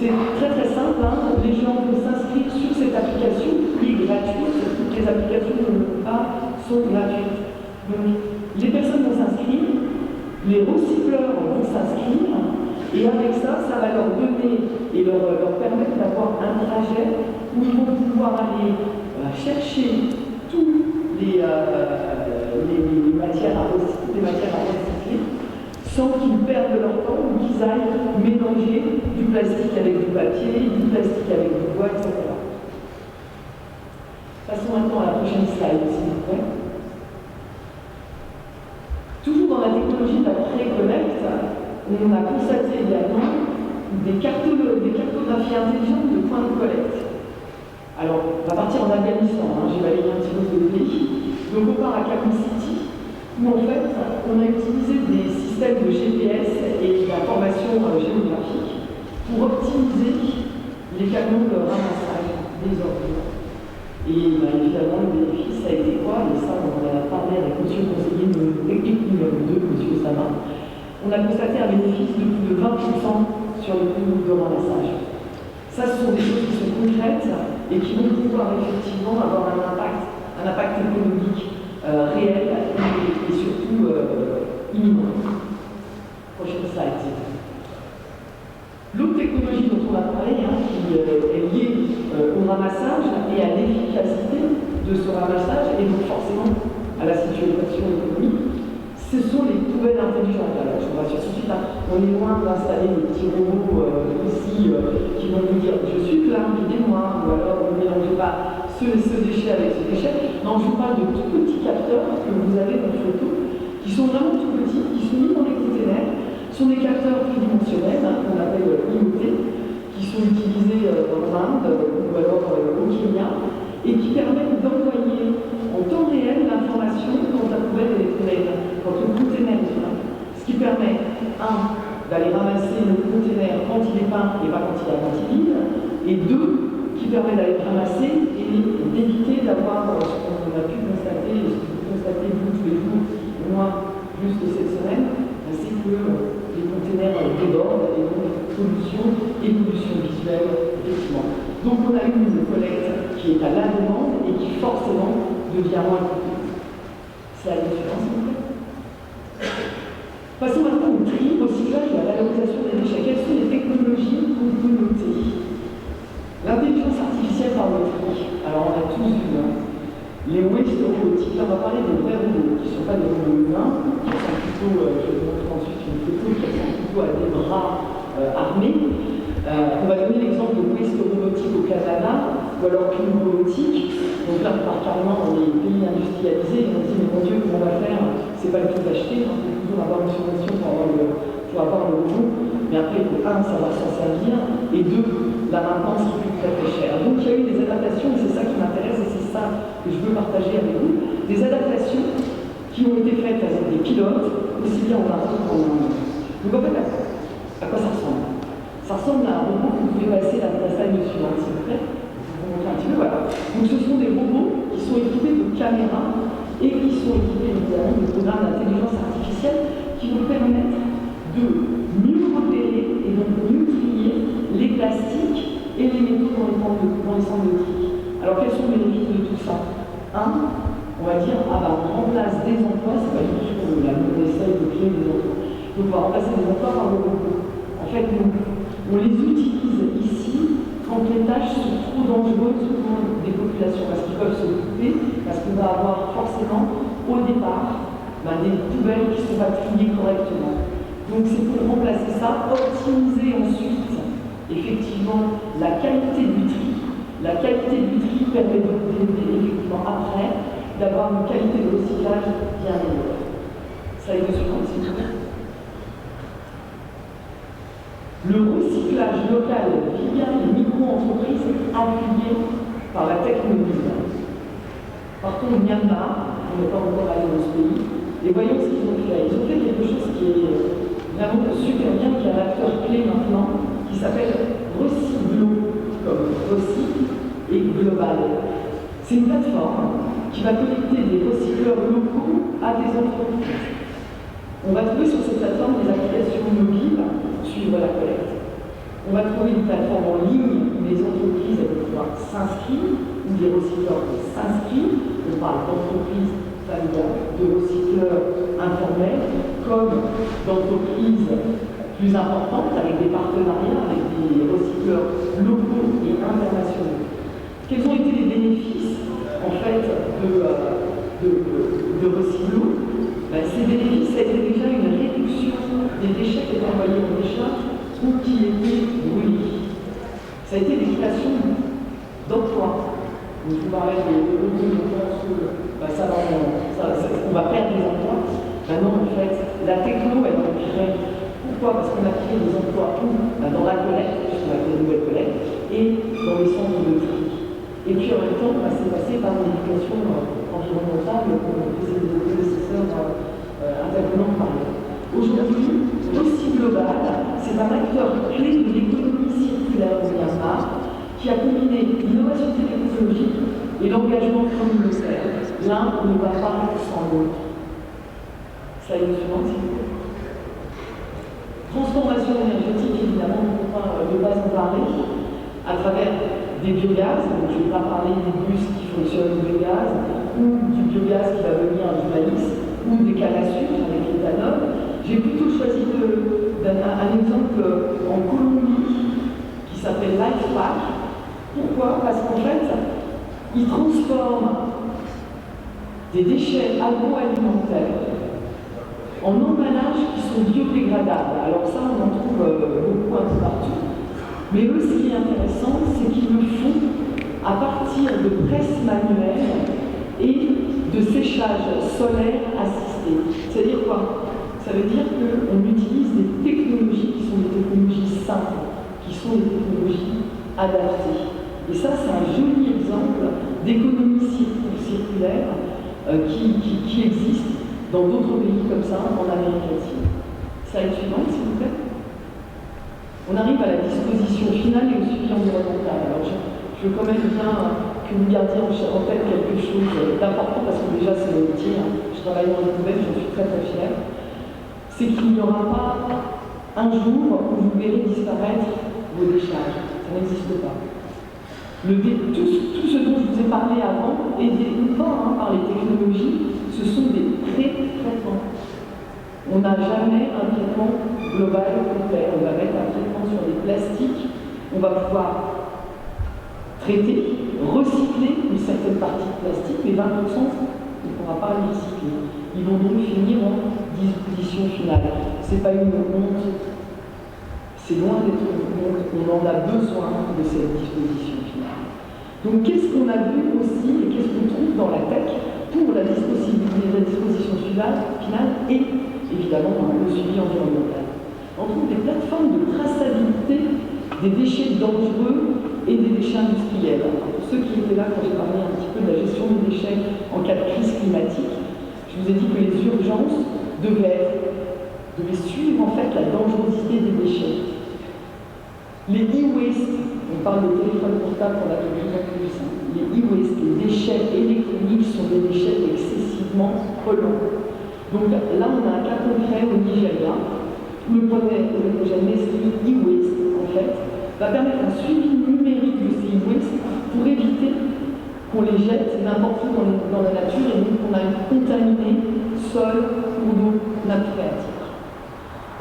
C'est très très simple, hein. Les gens vont s'inscrire sur cette application qui est gratuite. Toutes les applications sont gratuites. Donc les personnes vont s'inscrire, les recycleurs vont s'inscrire, et avec ça, ça va leur donner et leur permettre d'avoir un trajet où ils vont pouvoir aller chercher toutes les matières à recycler, sans qu'ils perdent leur temps ou qu'ils aillent mélanger du plastique avec du papier, du plastique avec du bois, etc. Passons maintenant à la prochaine slide, s'il vous plaît. Toujours dans la technologie de la pré-collecte, on a constaté également des cartographies intelligentes de points de collecte. Alors, on va partir en Afghanistan, hein, j'ai balayé un petit peu de pays. Donc on part à Kabul City, où en fait, on a utilisé des systèmes de GPS et d'information géographique pour optimiser les camions de ramassage des ordures. Et évidemment, le bénéfice a été quoi? Et ça, on en a parlé avec M. le conseiller technique numéro 2, M. Osama. On a constaté un bénéfice de plus de 20% sur le coût de ramassage. Ça, ce sont des choses qui sont concrètes et qui vont pouvoir effectivement avoir un impact économique réel et surtout imminent. Prochaine slide. L'autre technologie dont on a parlé, hein, qui est liée au ramassage et à l'efficacité de ce ramassage, et donc forcément à la situation économique, ce sont les poubelles intelligentes. Alors, je vous rassure tout de suite, hein, on est loin d'installer des petits robots ici qui vont nous dire je suis plein, videz-moi, ou alors ne mélangez pas ce déchet avec ce déchet. Non, je vous parle de tout petits capteurs que vous avez dans photo, qui sont vraiment tout petits, qui sont mis dans les containers. Ce sont des capteurs tridimensionnels, hein, qu'on appelle IoT, qui sont utilisés en Inde ou alors au Kenya, et qui permettent d'envoyer en temps réel l'information quand la poubelle est pleine, quand le container est plein. Ce qui permet, d'aller ramasser le container quand il est plein et pas quand il est à moitié vide, et deux, qui permet d'aller ramasser et d'éviter d'avoir ce qu'on a pu constater, et ce que vous constatez vous tous les jours, moi, juste cette semaine, c'est que les containers débordent et donc pollution visuelle, effectivement. Donc on a une collecte qui est à la demande et qui forcément devient moins coûteuse. C'est la différence, s'il vous plaît. Passons maintenant au tri, au recyclage et à la valorisation des déchets. Quelles sont les technologies qu'on peut noter? L'intelligence artificielle par le tri. Alors on a tous vu, hein, les waste robotiques. Là on va parler des vrais robots, qui ne sont pas des robots humains, qui sont plutôt, je vais vous montrer ensuite une photo, qui sont plutôt à des bras armés. On va donner l'exemple de waste robotique au Canada, ou alors Clean robotique. Donc là, on part carrément dans les pays industrialisés, et on se dit, mais mon Dieu, comment on va faire? C'est pas le tout d'acheter, il faut toujours avoir une subvention pour avoir le robot. Mais après, savoir s'en servir, et deux, la maintenance qui coûte très très cher. Donc il y a eu des adaptations, et c'est ça qui m'intéresse, et c'est ça que je veux partager avec vous. Des adaptations qui ont été faites avec des pilotes, aussi bien en Afrique qu'en Inde. Donc en fait, à quoi ça ressemble? Ça ressemble à un robot que vous pouvez passer la slide suivante, s'il vous plaît. Je vais vous montrer un petit peu, voilà. Donc ce sont des robots qui sont équipés de caméras et qui sont équipés évidemment de programmes d'intelligence artificielle qui vont permettre de mieux repérer et donc mieux trier les plastiques et les métaux dans les centres de tri. Alors quels sont les bénéfices de tout ça? On va dire, on remplace des emplois, c'est pas du tout ce qu'on veut, là, on essaye de créer des emplois. Donc on va remplacer des emplois par le robot. En fait, on les utilise ici quand les tâches sont trop dangereuses pour des populations, parce qu'ils peuvent se couper, parce qu'on va avoir forcément, au départ, des poubelles qui ne sont pas triées correctement. Donc c'est pour remplacer ça, optimiser ensuite, effectivement, la qualité du tri. La qualité du tri permet effectivement, après, d'avoir une qualité de recyclage bien meilleure. Ça est de suivant, s'il vous plaît. Le recyclage local via les micro-entreprises appuyées par la technologie. Partons au Myanmar, on n'est pas encore allé dans ce pays, et voyons ce qu'ils ont fait. Ils ont fait quelque chose qui est vraiment super bien, qui est un acteur clé maintenant, qui s'appelle Recyclo, comme recycle et global. C'est une plateforme qui va connecter des recycleurs locaux à des entreprises. On va trouver sur cette plateforme des applications mobiles pour suivre la collecte. On va trouver une plateforme en ligne où les entreprises vont pouvoir s'inscrire, où les recycleurs vont s'inscrire. On parle d'entreprises familiales, de recycleurs informels, comme d'entreprises plus importantes avec des partenariats avec des recycleurs locaux et internationaux. Quels ont été les bénéfices en fait de Recyclo? Ces bénéfices, ça a été déjà une réduction des déchets qui étaient envoyés en décharge ou qui étaient brûlés. Ça a été des créations d'emplois. Je vous parlais de on va perdre des emplois. Non, en fait, la techno, elle en crée. Pourquoi? Parce qu'on a créé des emplois dans la collecte, puisqu'on a fait de nouvelles collectes, et dans les centres de tri. Et puis en même temps, c'est passé par l'éducation environnementale, comme les prédécesseurs intervenants parlaient. Aujourd'hui, Recyglobal, c'est un acteur clé de l'économie circulaire au Myanmar qui a combiné l'innovation technologique et l'engagement communautaire. L'un ne va pas sans l'autre. Ça est le suivant, s'il vous plaît. Transformation énergétique, évidemment, on ne peut pas en parler, à travers des biogaz. Donc, je ne vais pas parler des bus qui fonctionnent au biogaz, ou du biogaz qui va venir du maïs, ou des cannes à sucre avec l'éthanol. J'ai plutôt choisi un exemple en Colombie qui s'appelle LifePack. Pourquoi? Parce qu'en fait, ils transforment des déchets agroalimentaires en emballages qui sont biodégradables. Alors ça, on en trouve beaucoup un peu partout. Mais eux, ce qui est intéressant, c'est qu'ils le font à partir de presses manuelles et de séchage solaire assisté. C'est-à-dire quoi? Ça veut dire qu'on utilise des technologies qui sont des technologies simples, qui sont des technologies adaptées. Et ça, c'est un joli exemple d'économie circulaire qui existe dans d'autres pays comme ça, en Amérique latine. Slide suivante, s'il vous plaît. On arrive à la disposition finale et au suivi environnemental. Alors, je veux quand même bien que vous gardiez en tête quelque chose d'important, parce que déjà, c'est mon métier. Je travaille dans les poubelles, j'en suis très très fière. C'est qu'il n'y aura pas un jour où vous verrez disparaître vos décharges. Ça n'existe pas. Tout ce dont je vous ai parlé avant, aidé ou pas par les technologies, ce sont des pré-traitements. On n'a jamais un traitement global complet. On va mettre un traitement sur les plastiques. On va pouvoir traiter, recycler une certaine partie de plastique, mais 20%, on ne pourra pas les recycler. Ils vont donc finir en disposition finale. Ce n'est pas une honte. C'est loin d'être une honte. On en a besoin de cette disposition finale. Donc qu'est-ce qu'on a vu aussi et qu'est-ce qu'on trouve dans la tech pour la disposition finale et évidemment le suivi environnemental? On trouve des plateformes de traçabilité des déchets dangereux et des déchets industriels. Alors, pour ceux qui étaient là quand j'ai parlé un petit peu de la gestion des déchets en cas de crise climatique, je vous ai dit que les urgences devaient suivre en fait la dangerosité des déchets. Les e-waste, on parle de téléphone portable qu'on a de plus en plus, les e-waste, les déchets électroniques sont des déchets excessivement polluants. Donc là, on a un cas concret au Nigeria, où le projet Nestlé e-waste, en fait, va permettre un suivi numérique de ces e-waste pour éviter qu'on les jette n'importe où dans la nature et donc qu'on aille contaminer sol, cours d'eau, nappe phréatique.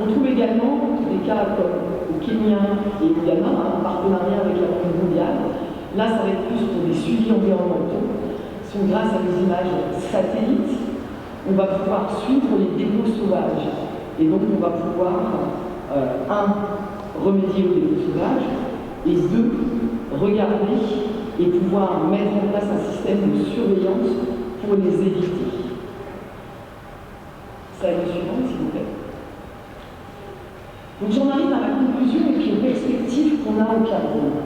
On trouve également des cas comme au Kenya et au Ghana, en partenariat avec la Banque mondiale. Là, ça va être plus pour des suivis environnementaux. Grâce à des images satellites, on va pouvoir suivre les dépôts sauvages. Et donc, on va pouvoir, remédier aux dépôts sauvages, et deux, regarder et pouvoir mettre en place un système de surveillance pour les éviter. Slide suivante, s'il vous plaît. Donc j'en arrive à ma conclusion et puis aux perspectives qu'on a au Cameroun.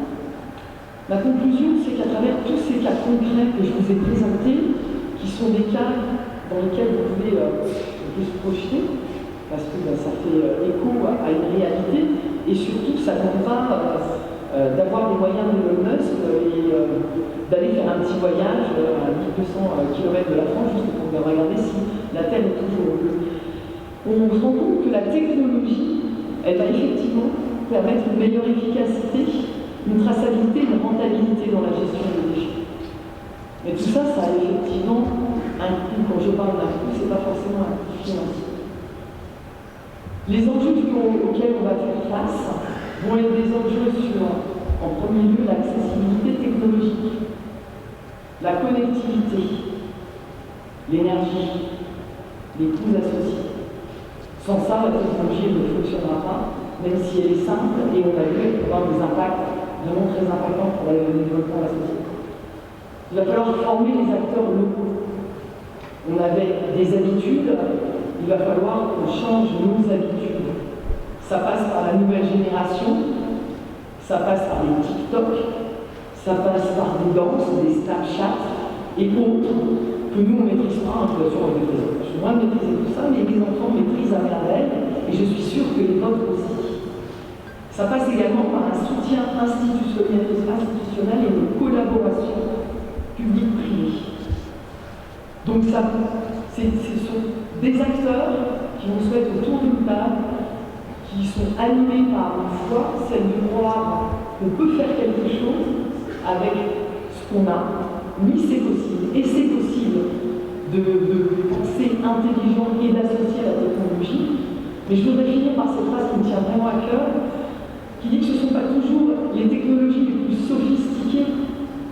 Ma conclusion, c'est qu'à travers tous ces cas concrets que je vous ai présentés, qui sont des cas dans lesquels vous pouvez se projeter, parce que ça fait écho à une réalité, et surtout ça ne demande pas d'avoir les moyens d'Elon Musk et d'aller faire un petit voyage à 1200 km de la France juste pour regarder si la Terre est toujours bleue. On se rend compte que la technologie, elle va effectivement permettre une meilleure efficacité, une traçabilité, une rentabilité dans la gestion des déchets. Mais tout ça, ça a effectivement un coût. Quand je parle d'un coût, ce n'est pas forcément un coût financier. Les enjeux auxquels on va faire face vont être des enjeux sur, en premier lieu, l'accessibilité technologique, la connectivité, l'énergie, les coûts associés. Sans ça, la technologie ne fonctionnera pas, même si elle est simple et on a vu qu'elle peut avoir des impacts vraiment très importants pour le développement de la société. Il va falloir former les acteurs locaux. On avait des habitudes, il va falloir qu'on change nos habitudes. Ça passe par la nouvelle génération, ça passe par les TikTok, ça passe par des danses, des Snapchat et autres que nous on ne maîtrise pas, hein, bien sûr on maîtrise. Je suis loin de maîtriser tout ça, mais les enfants maîtrisent à merveille et je suis sûre que les vôtres aussi. Ça passe également par un soutien institutionnel et une collaboration publique-privée. Donc ce sont des acteurs qui vont se mettre autour d'une table, qui sont animés par une foi, celle de croire qu'on peut faire quelque chose avec ce qu'on a. Oui, c'est possible, et c'est possible de penser intelligent et d'associer la technologie. Mais je voudrais finir par cette phrase qui me tient vraiment à cœur, qui dit que ce ne sont pas toujours les technologies les plus sophistiquées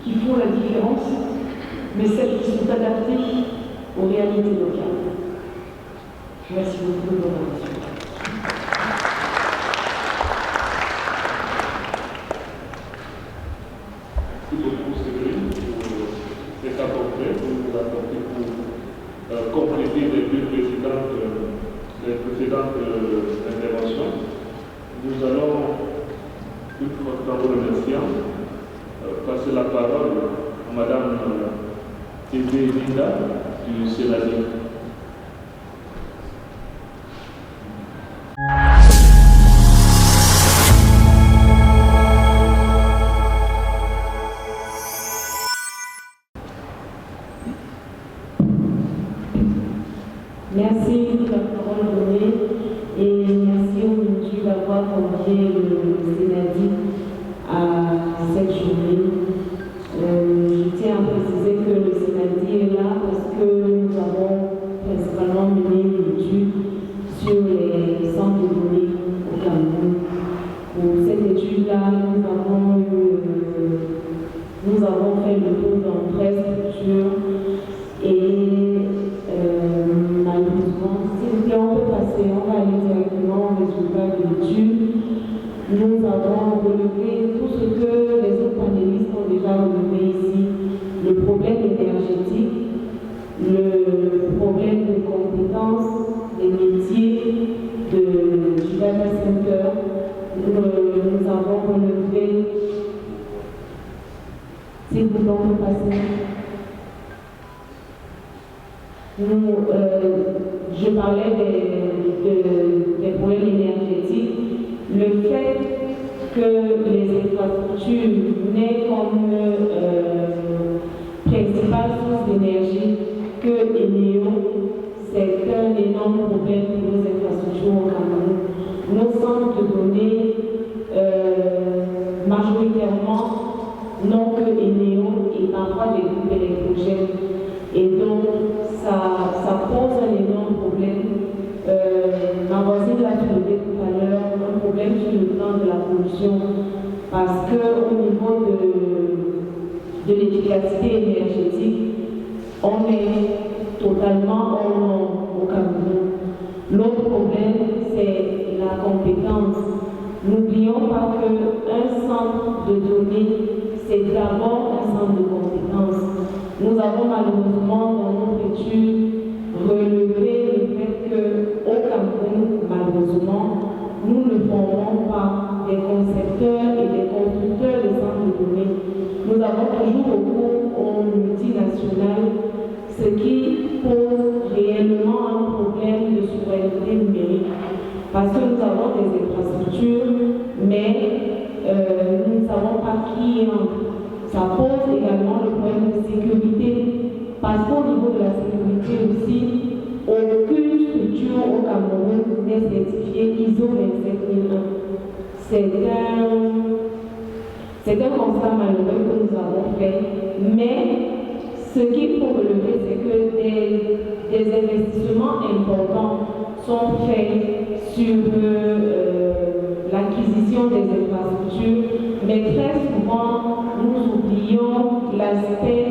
qui font la différence, mais celles qui sont adaptées aux réalités locales. Merci beaucoup de votre attention. Merci beaucoup, Séverine, pour cet apporté, pour nous apporter pour compléter les deux précédentes interventions. Nous allons, une fois que nous remercions, passer la parole à Madame Tébé Linda du Sénat. Merci pour la parole donnée et merci aujourd'hui d'avoir convié le Sénadi à cette journée. Je tiens à préciser que le Sénadi est là parce que nous avons principalement mené une étude sur les centres de données au Cameroun. Pour cette étude-là, nous avons fait le tour dans 13 structures et malheureusement, s'il vous plaît, on peut passer, on va aller directement au résultat de l'étude. Nous avons relevé tout ce que les autres panélistes ont déjà relevé ici. Le problème énergétique, le problème de compétences, des métiers du data center. Nous avons relevé, s'il vous plaît, on peut passer. Je parlais des problèmes énergétiques, le fait que les infrastructures n'aient comme principale source d'énergie que Eneo, c'est un énorme problème pour nos infrastructures au Cameroun. Nos centres de données, majoritairement, n'ont que Eneo et parfois des groupes électrogènes. Et donc, ça pose un énorme problème. Ma voisine l'a soulevé tout à l'heure, un problème sur le plan de la pollution, parce qu'au niveau de l'efficacité énergétique, on est totalement hors norme au Cameroun. L'autre problème, c'est la compétence. N'oublions pas qu'un centre de données, c'est d'abord un centre de compétences. Nous avons malheureusement dans notre étude relevé le fait qu'au Cameroun, malheureusement, nous ne formons pas des concepteurs et des constructeurs de centres de données. Nous avons toujours recours aux multinationales, ce qui pose réellement un problème de souveraineté numérique. Parce que nous avons des infrastructures, mais nous ne savons pas qui est en. Ça pose également le problème de sécurité, parce qu'au niveau de la sécurité aussi, aucune structure au Cameroun n'est certifiée ISO 27001. c'est un constat malheureux que nous avons fait, mais ce qu'il faut relever, c'est que des investissements importants sont faits sur l'acquisition des infrastructures, mais très souvent, nous oublions l'aspect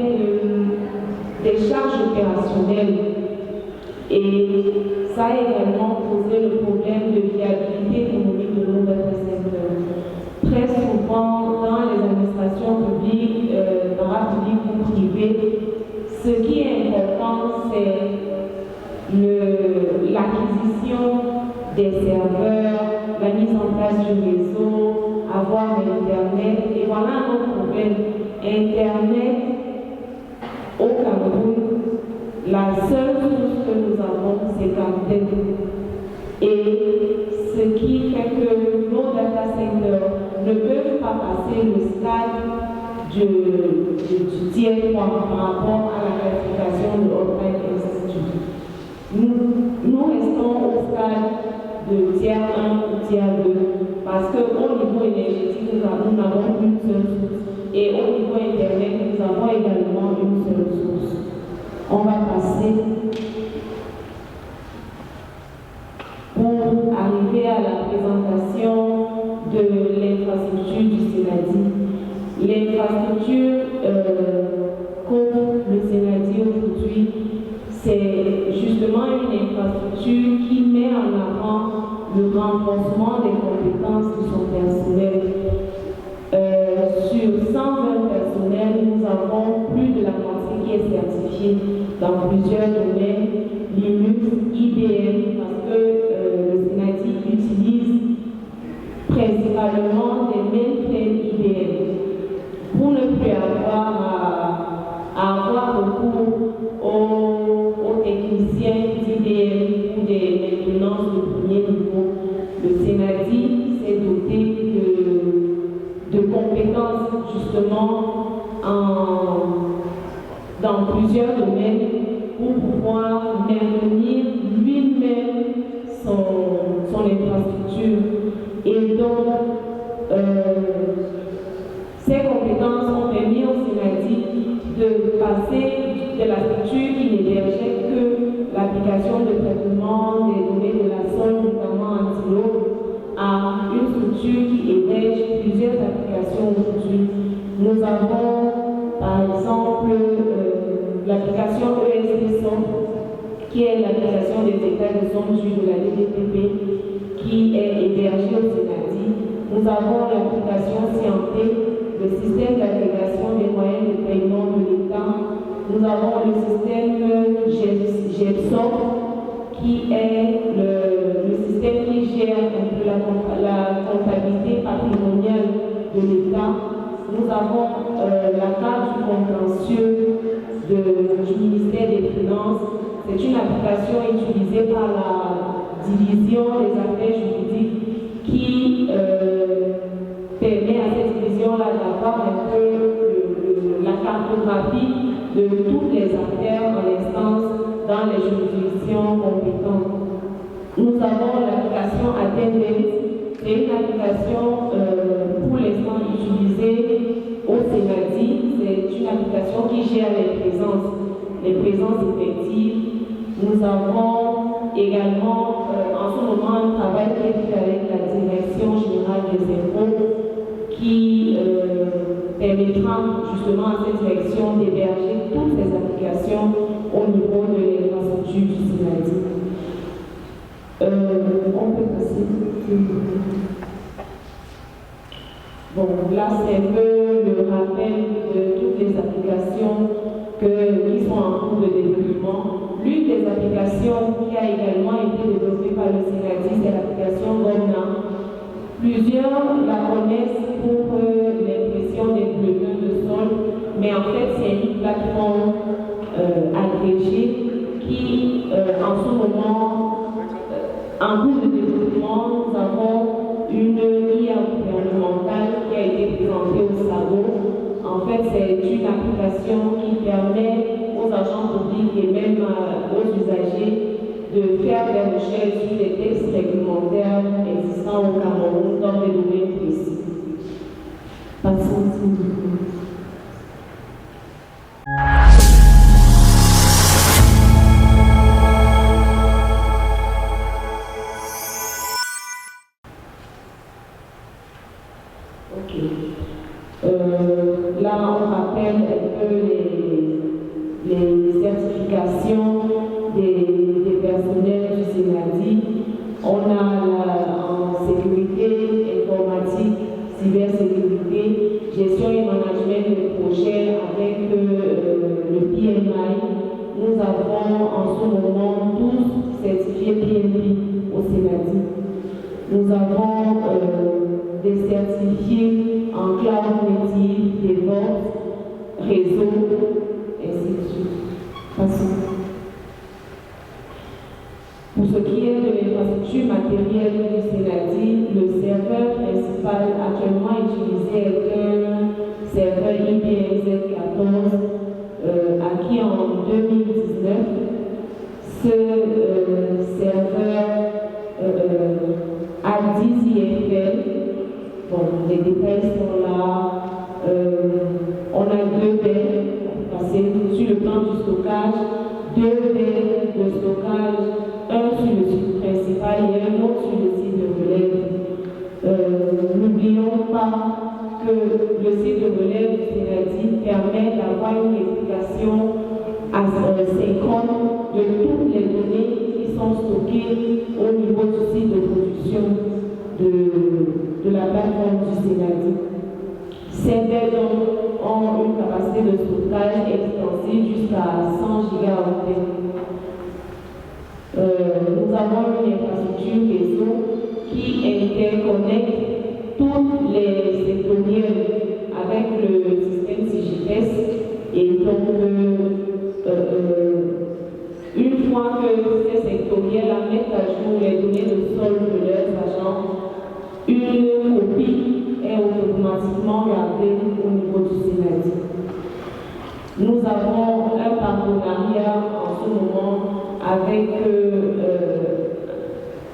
des charges opérationnelles. Et ça a également posé le problème de viabilité économique de nos data centers. Très souvent, dans les administrations publiques, dans la publique ou privée, ce qui est important, c'est l'acquisition des serveurs, la mise en place du réseau, avoir Internet. Et voilà un autre problème. Internet, au Cameroun, la seule source que nous avons, c'est Camden. Et ce qui fait que nos data centers ne peuvent pas passer le stade du tiers 3 par rapport à la classification de Open Institute. Nous restons au stade de tiers 1 ou tiers 2 parce qu'au niveau énergétique, nous n'avons qu'une seule source. Et au niveau Internet, nous avons également une seule source. On va passer pour arriver à la présentation de l'infrastructure du Sénadi. L'infrastructure qu'offre le Sénadi aujourd'hui, c'est justement une infrastructure qui met en avant le renforcement des compétences de son personnel. Sur 120 personnels, nous avons plus de la moitié qui est certifiée dans plusieurs domaines, Linux, IBM, parce que le Sénadi utilise principalement des mainframes IBM pour ne plus avoir à avoir recours aux techniciens d'IBM ou des maintenances de premier niveau. Le Sénadi s'est doté de compétences justement dans plusieurs domaines pour pouvoir maintenir lui-même son infrastructure. Et donc, ces compétences ont permis au Sénadi de passer de la structure qui n'hébergeait que l'application de traitement des données de la sonde, notamment Antilo, à une structure qui héberge plusieurs applications aujourd'hui. Nous avons, par exemple, l'application ESD-Soft, qui est l'application des états de sonde de la DDTP, qui est hébergée au Sénadi. Nous avons l'application Scienté, le système d'intégration des moyens de paiement de l'État. Nous avons le système GEPSOP, qui est le système qui gère un peu la comptabilité patrimoniale de l'État. Nous avons la carte du contentieux du ministère des Finances. C'est une application utilisée par la division des affaires juridiques qui permet à cette division-là d'avoir un peu la cartographie de toutes les affaires en instance dans les juridictions compétentes. Nous avons l'application Attendance. C'est une application pour l'instant utilisée au Sénadi. C'est une application qui gère les présences effectives. Nous avons également en ce moment un travail qui est fait avec la Direction générale des impôts qui permettra justement à cette direction d'héberger toutes ces applications au niveau de l'infrastructure du Sénadi. On peut passer. Bon, là c'est un peu le rappel de toutes les applications qui sont en cours de développement. L'une des applications qui a également été développée par le Sénadi, c'est l'application Gomna. Plusieurs la connaissent pour l'impression des bulletins de sol, mais en fait c'est une plateforme agrégée qui en ce moment, en cours de développement, nous avons une IA gouvernementale qui a été présentée au SAGO. En fait, c'est une application qui permet aux agents publics et même aux usagers de faire des recherches projets sur les textes réglementaires existants au Cameroun dans des domaines précis. Passons s'il vous plaît. Là, on rappelle un peu les certifications des personnels du Sénadi. On a en sécurité informatique, cybersécurité, gestion et management de projets avec le PMI. Nous avons en ce moment 12 certifiés PMI au Sénadi. Nous avons des certifiés en cloud native, DevOps, réseau, ainsi de suite. Passons. Pour ce qui est de l'infrastructure matérielle du Sénadi, le serveur principal actuellement utilisé est un serveur IBM Z14 acquis en 2019. Ce serveur a 10 IFL. Bon, les détails sont là. On a 2 baies passées sur le plan du stockage, 2 baies de stockage, un sur le site principal et un autre sur le site de relève. N'oublions pas que le site de relève du Sénadi permet d'avoir une explication synchrone de toutes les données qui sont stockées au niveau du site de production de la plateforme du Sénadi. Ces baies ont une capacité de stockage extensive jusqu'à 100 gigaoctets. Nous avons une infrastructure réseau qui interconnecte tous les sectoriels avec le système CIGIPES et donc une fois que ces sectoriels mettent à jour les données de solde de leurs agents, une copie est automatiquement gardée au niveau du Sénadi. Nous avons un partenariat en ce moment avec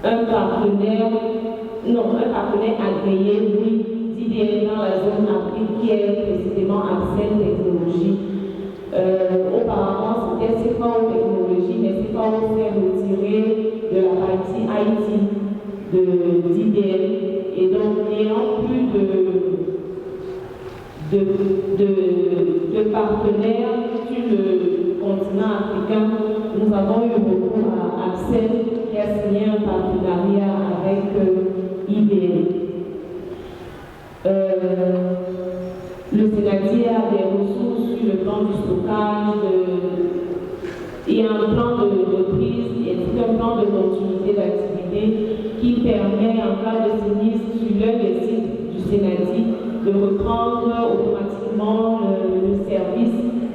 un partenaire agréé, d'IDL dans la zone Afrique qui est précisément Accel Technologies. Auparavant, c'était CFAO Technologies, mais CFAO s'est retiré de la partie IT d'IDL. Et donc, n'ayant plus de partenaires sur le continent africain, nous avons eu recours à Accel qui a signé un partenariat avec IBM. Le Sénadi a des ressources sur le plan du stockage, il y a un plan de prise et un plan de continuité d'activité qui permet en cas de sinistre sur l'un des sites du Sénadi de reprendre automatiquement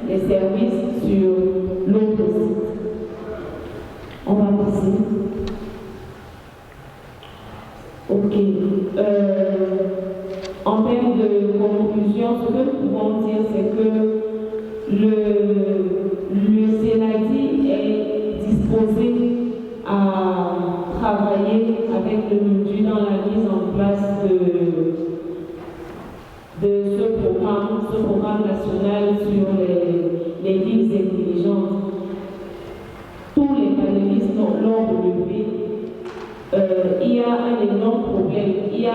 les services sur l'autre site. On va passer. Ok. En termes de conclusion, ce que nous pouvons dire, c'est que le Sénadi est disposé à travailler avec le MINDU dans la mise en place de ce programme national sur les villes intelligentes. Tous les panélistes l'ont relevé. Il y a un énorme problème. Il y a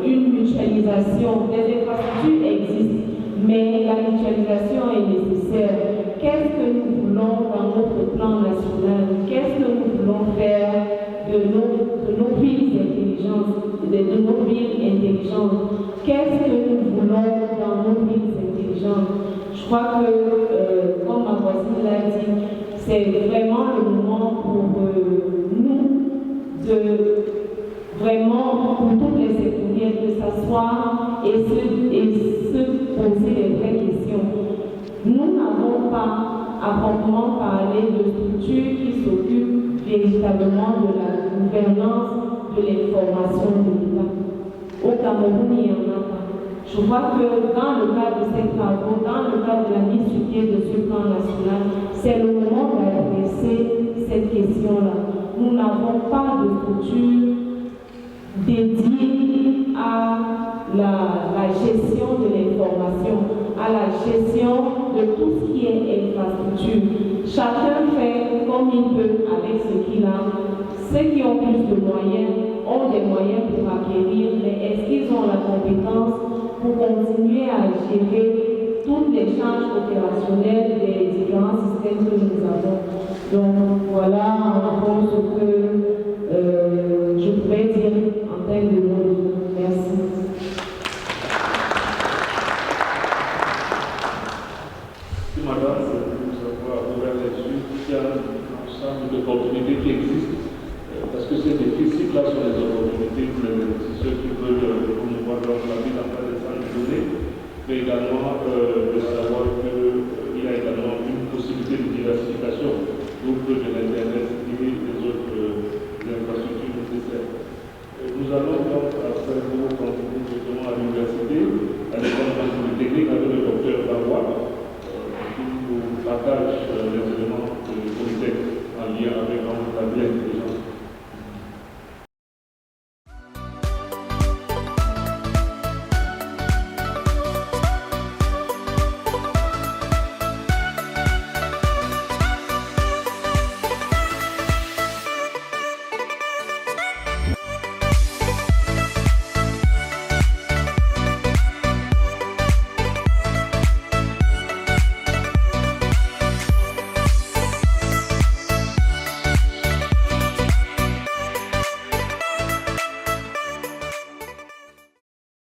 une mutualisation. Les infrastructures existent, mais la mutualisation est nécessaire. Qu'est-ce que nous voulons dans notre plan national? Qu'est-ce que nous voulons faire de nos villes intelligentes, de nos villes intelligentes? Qu'est-ce que nous voulons dans nos villes intelligentes? Je crois que, comme ma voisine l'a dit, c'est vraiment le moment pour nous de vraiment, pour toutes les sectoriels, de s'asseoir et se poser les vraies questions. Nous n'avons pas à proprement parler de structures qui s'occupent véritablement de la gouvernance de l'information de l'État. Au Cameroun, il n'y en a pas. Je crois que dans le cadre de ces travaux, dans le cadre de la mise sur pied de ce plan national, c'est le moment d'adresser cette question-là. Nous n'avons pas de structure dédiée à la gestion de l'information, à la gestion de tout ce qui est infrastructure. Chacun fait comme il peut avec ce qu'il a. Ceux qui ont plus de moyens ont des moyens pour acquérir, mais est-ce qu'ils ont la compétence pour continuer à gérer toutes les charges opérationnelles des différents systèmes que nous avons? Donc voilà en gros ce que je pourrais dire en termes de mots. Merci. Merci madame, nous avons ouvert les yeux sur un ensemble d'opportunités qui existent, parce que ces déficits-là sont des opportunités pour les investisseurs qui veulent promouvoir la vie dans des centres de données, mais également de savoir qu'il y a également une possibilité de diversification de l'Internet et des autres infrastructures nécessaires. Nous allons donc, après vous, continuer justement à l'université, à l'école technique avec le docteur Barois, qui nous partage les éléments de Polytech en lien avec la tablette